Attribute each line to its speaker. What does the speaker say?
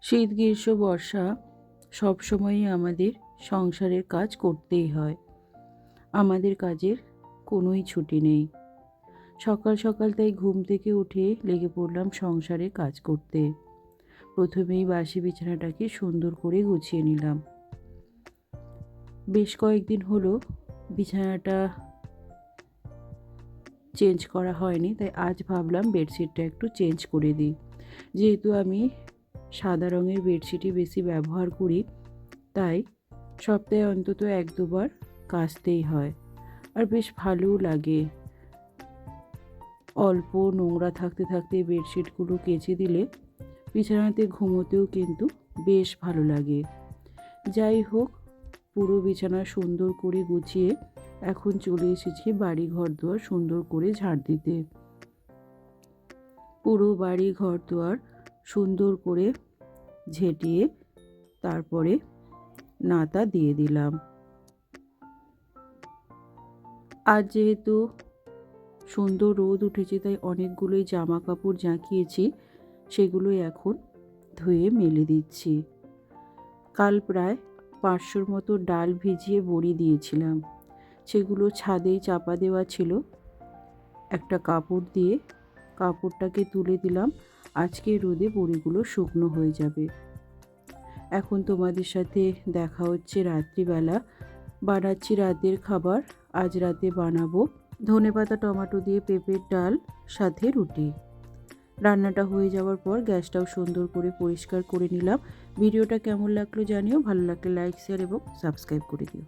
Speaker 1: শীত গ্রীষ্ম বর্ষা সবসময়ই আমাদের সংসারের কাজ করতেই হয়। আমাদের কাজের কোনোই ছুটি নেই। সকাল সকাল তাই ঘুম থেকে উঠে লেগে পড়লাম সংসারে কাজ করতে। প্রথমেই বাসি বিছানাটাকে সুন্দর করে গুছিয়ে নিলাম। বেশ কয়েকদিন হলো বিছানাটা চেঞ্জ করা হয়নি, তাই আজ ভাবলাম বেডশিটটা একটু চেঞ্জ করে দিই। যেহেতু আমি সাদা রঙের বেডশিটই বেশি ব্যবহার করি, তাই সপ্তাহে অন্তত 1-2 বার কাচতেই হয়। আর বেশ ভালোও লাগে। অল্প নোংরা থাকতে থাকতে বেডশিটগুলো কেচে দিলে বিছানাতে ঘুমোতেও কিন্তু বেশ ভালো লাগে। যাই হোক, পুরো বিছানা সুন্দর করে গুছিয়ে এখন চলে এসেছি বাড়ি ঘর দুয়ার সুন্দর করে ঝাড় দিতে। পুরো বাড়ি ঘর দুয়ার সুন্দর করে ঝেঁটিয়ে তারপরে নাতা দিয়ে দিলাম। আজ যেহেতু সুন্দর রোদ উঠেছে, তাই অনেকগুলোই জামা কাপড় জাঁকিয়েছি, সেগুলোই এখন ধুয়ে মেলে দিচ্ছি। কাল প্রায় 500-র মতো ডাল ভিজিয়ে বড়ি দিয়েছিলাম, সেগুলো ছাদেই চাপা দেওয়া ছিল। একটা কাপড় দিয়ে কাপড়টাকে তুলে দিলাম। আজকে রোদে বড়িগুলো শুকনো হয়ে যাবে। এখন তোমাদের সাথে দেখা হচ্ছে রাত্রিবেলা। বানাচ্ছি রাতের খাবার। আজ রাতে বানাবো ধনেপাতা টমেটো দিয়ে পেঁপের ডাল, সাথে রুটি। রান্নাটা হয়ে যাওয়ার পর গ্যাসটাও সুন্দর করে পরিষ্কার করে নিলাম। ভিডিওটা কেমন লাগলো জানিও। ভালো লাগলে লাইক, শেয়ার এবং সাবস্ক্রাইব করে দিও।